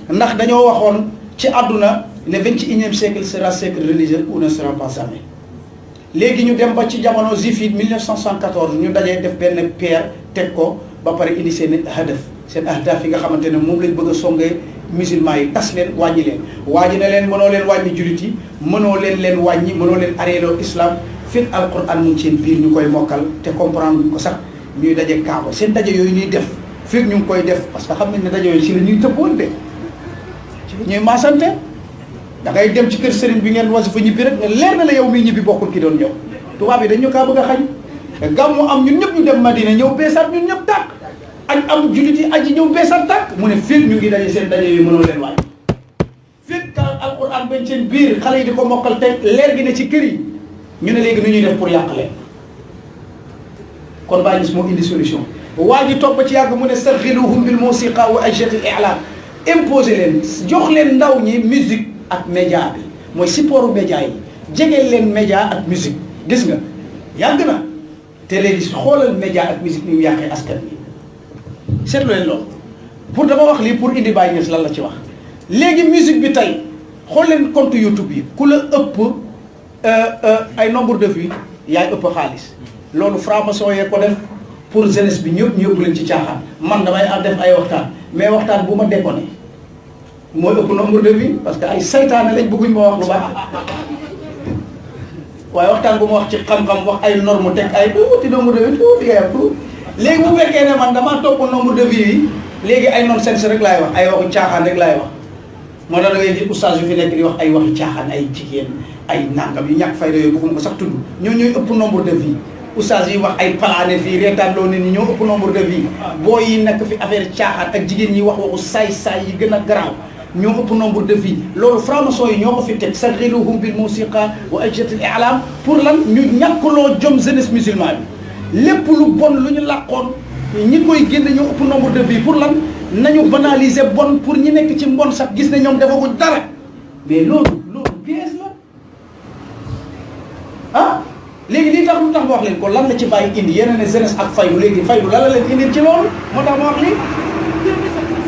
ndax dañoo waxoon ci àdduna le 21e siècle sera siècle religieux ou ne sera pas jamais. léegi ñu dem ba ci jamono juif yi 1974 ñu dajee def benn pierre teg ko ba pare indi seen hadaf seen ahdaf yi nga xamante ne moom lañ bëgg a songee musulman yi tas leen wàññi leen waaji ne leen mënoo leen wàññi jullit yi mënoo leen wàññi mënoo leen aréeloo islam fekk alquran mu ngi seen biir ñu koy mokkal te comprendre luñ ko sax ñuy daje kaaba seen daje yooyu ñuy def fekk ñu ngi koy def parce que xam nañ ne daje yooyu si la ñuy tëbboonte ñuy maasante da ngay dem ci kër sëriñ bi ngeen wasi fa ñibbi rek leer na la yow miy ñibbi bokkul ki doon ñëw tubaab yi dañ ñu kaa bëgg a xañ gàmmu am ñun ñëpp ñu dem Madina ñëw beesaat ñun ñëpp tàkk añ am jullit yi aji ñëw beesaat tàkk mu ne fekk ñu ngi daje seen daje yooyu mënoo leen waay fekk ka alquran bañ seen biir xale yi di ko mokkal tey leer gi ne ci kër yi ñu ne léegi nu ñuy def pour yàq leen kon bàyyi gis moo indi solution waa ji topp ci yàgg mu ne sarxiluhum bil musiqa wa ajati al i'lam imposé leen jox leen ndaw ñi musique ak média bi mooy support média yi jegeel leen média ak musique gis nga yàgg na te léegi xoolal média ak musique ni mu yàqee askan bi seetlu leen loolu pour dama wax lii pour indi Baye Niass lan la ci wax léegi musique bi tey xool leen compte YouTube yi ku la ëpp ay nombre de vues yaay ëpp xaalis loolu franc-maçon yee ko def pour jeunesse bi ñëpp ñu yóbbu leen ci caaxaan man damay def ay waxtaan mais waxtaan bu ma déconné mooy ëpp nombre de vues parce que ay saytaane lañ bëgguñ ma wax lu baax waaye waxtaan bu ma wax ci xam-xam wax ay norme teg ay tuuti nombre de vues tuuti ngay am tuuti léegi bu fekkee ne man damaa topp nombre de vues yi léegi ay nonsense rek laay wax ay waxu caaxaan rek laay wax moo tax da ngay gis oustaz yu fi nekk di wax ay waxi caaxaan ay jigéen ay nangam yu ñàkk fayda yooyu bëgguma ko sax tudd ñoo ñooy ëpp nombre de vues oustaz yi wax ay palaane fii reetaan loo nit ñi ñoo ëpp nombre de vues boo yi nekk fi affaire caaxaan ak jigéen ñi wax waxu saay-saay yi gën a garaaw ñoo ëpp nombre de vues loolu franc-maçon yi ñoo ko fi teg sarxiluhum bil musiqa wa ajati al i'lam pour lan ñu ñàkkloo jom jeunesse musulman bi lépp lu bon lu ñu làqoon ñi koy génne ñoo ëpp nombre de vues pour lan nañu banaliser bon pour ñi nekk ci mbon sax gis ne ñoom defaguñ dara mais loolu pièce la ah léegi lii tax lu tax ma wax leen ko lan la ci bàyyi indi yeneen ne jeunesse ak faydu léegi faydu lan la leen indi ci loolu moo tax ma wax lii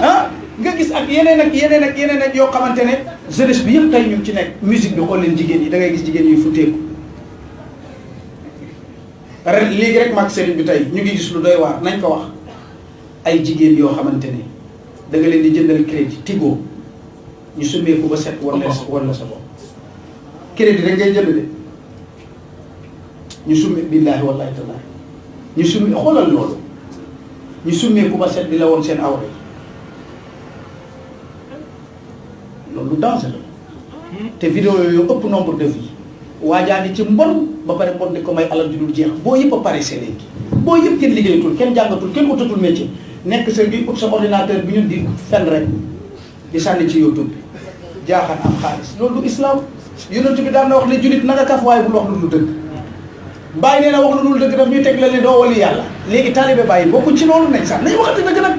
ah nga gis ak yeneen ak yoo xamante ne jeunesse bi yëpp tey ñu ci nekk musique bi xool leen jigéen yi da ngay gis jigéen yuy futteeku léegi rek mag sëriñ bi tey ñu ngi gis lu doy waar nañ ko wax ay jigéen yoo xamante ne da nga leen di jëndal crédit Tigo ñu summeeku ba set war la sa bopp crédit rek ngay jënd de ñu summi billaahi wallaahi tallaahi ñu summi xoolal loolu ñu summeeku ba set di la woon seen awra yi loolu danger la te vidéo yooyu ëpp nombre de vues waajaani ci mbon ba pare mbon di ko may alal di dul jeex boo yëpp a pare see léegi boo yëpp kenn liggéeyatul kenn jàngatul kenn utatul métier nekk sa bi ut sa ordinateur bi ñun di fen rek di sànni ci YouTube bi jaaxaan am xaalis loolu du islam yonent bi daan na wax ne jullit na nga kaf waaye bul wax lu dul dëgg bàyyi nee na wax lu dul dëgg daf ñuy teg la ne doo wali yàlla léegi taalibe bàyyi bokkuñ ci loolu nañ sax nañ waxati dëgg nag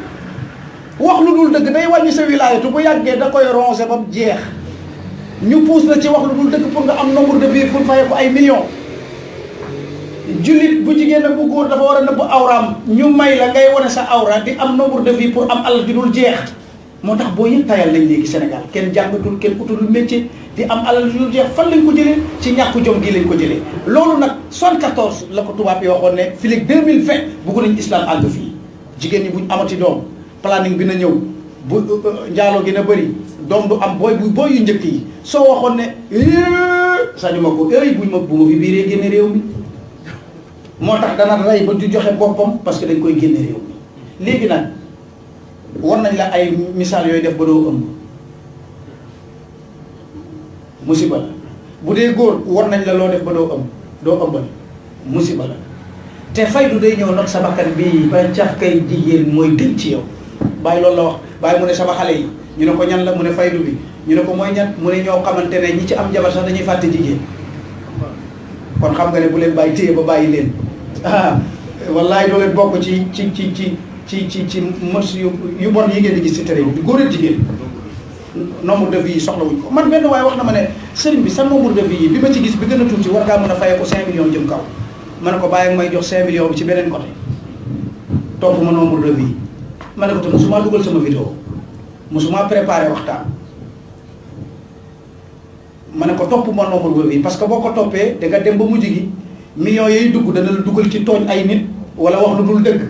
wax lu dul dëgg day wàññi sa wilaayatu bu yàggee da koy rongé ba mu jeex ñu puus la ci wax lu dul dëgg pour nga am nombre de vues pour fayee ko ay millions jullit bu jigéen ak bu góor dafa war a nëbb awraam ñu may la ngay wane sa awra di am nombre de vues pour am alal ju dul jeex moo tax boo yëpp tayal lañ léegi Sénégal kenn jàngatul kenn utul métier di am alal ju dul jeex fan lañ ko jëlee ci ñàkk jom gi lañ ko jëlee loolu nag 74 la ko tubaab yi waxoon ne fii léegi 2020 bëgg nañu islam àgg fii jigéen ñi buñ amati doom planning bi na ñëw bu njaaloo gi na bëri doom du am booy yu njëkk yi soo waxoon ne sañu ma ko bu ma fi biiree génne réew mi moo tax dana rey ba du joxe boppam parce que dañ koy génne réew mi léegi nag war nañ la ay misaal yooyu def ba doo ëmb musiba la bu dee góor war nañ la loo def ba doo ëmbal musiba la te faydu day ñëw nag sa bakkan bii ba cax kay jigéen mooy gën ci yow bàyyi loolu la wax bàyyi mu ne sama xale yi ñu ne ko ñan la mu ne faydu bi ñu ne ko mooy ñan mu ne ñoo xamante ne ñi ci am jabar sax dañuy fàtte jigéen kon xam nga ne bu leen bàyyi téye ba bàyyi leen wallaay doo leen bokk ci mos yu bon yi ngeen di gis ci tere bi góor ak jigéen nombre de vues yi soxlawuñ ko man benn waaye wax na ma ne sëriñ bi sa nombre de vues yi bi ma ci gis bi gën a tuuti war ngaa mën a fayee ko 5 millions jëm kaw ma ne ko bàyyi ak may jox 5 millions bi ci beneen côté topp ma nombre de vues ma ne ko tamit su ma dugal sama vidéo musuma préparé waxtaan ma ne ko topp ma nombre bi parce que boo ko toppee da nga dem ba mujj gi millions yooyu dugg dana la dugal ci tooñ ay nit wala wax lu dul dëgg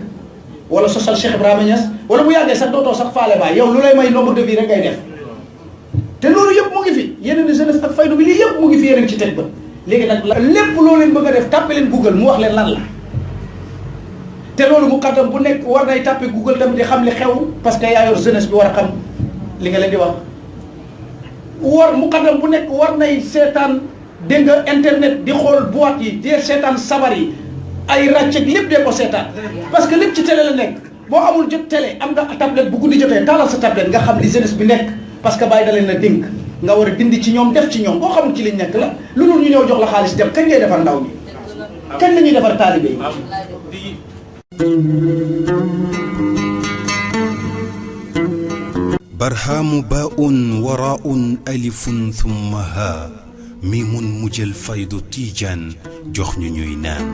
wala sosal Cheikh Ibrahima Niass wala bu yàggee sax dootoo sax faale baay yow lu lay may nombre de vie rek ngay def te loolu yëpp mu ngi fi yeneen i jeunesse ak faydu bi lii yëpp mu ngi fi yeneen ci teg ba léegi nag lépp loo leen bëgg a def tàppe leen Google mu wax leen lan la te loolu mu xatam bu nekk war nay tàppe Google tamit di xam li xew parce que yaa yor jeunesse bi war a xam li nga leen di wax war mu xatam bu nekk war nay seetaan dégg nga internet di xool boîte yi di seetaan sabar yi ay ràcceeg lépp dee ko seetaan parce que lépp ci télé la nekk boo amul jot télé am nga tablette bu guddi jotee taalal sa tablette nga xam li jeunesse bi nekk parce que bàyyi da leen na dénk nga war a dindi ci ñoom def ci ñoom boo xamul ci liñ nekk la lu dul ñu ñëw jox la xaalis dem kañ ngay defar ndaw ñi kañ la ñuy defar taalibe yi barhaamu baa'un waraa'un alifun thumma haa miimun mujjal faydu tiijaan jox ñu ñuy naan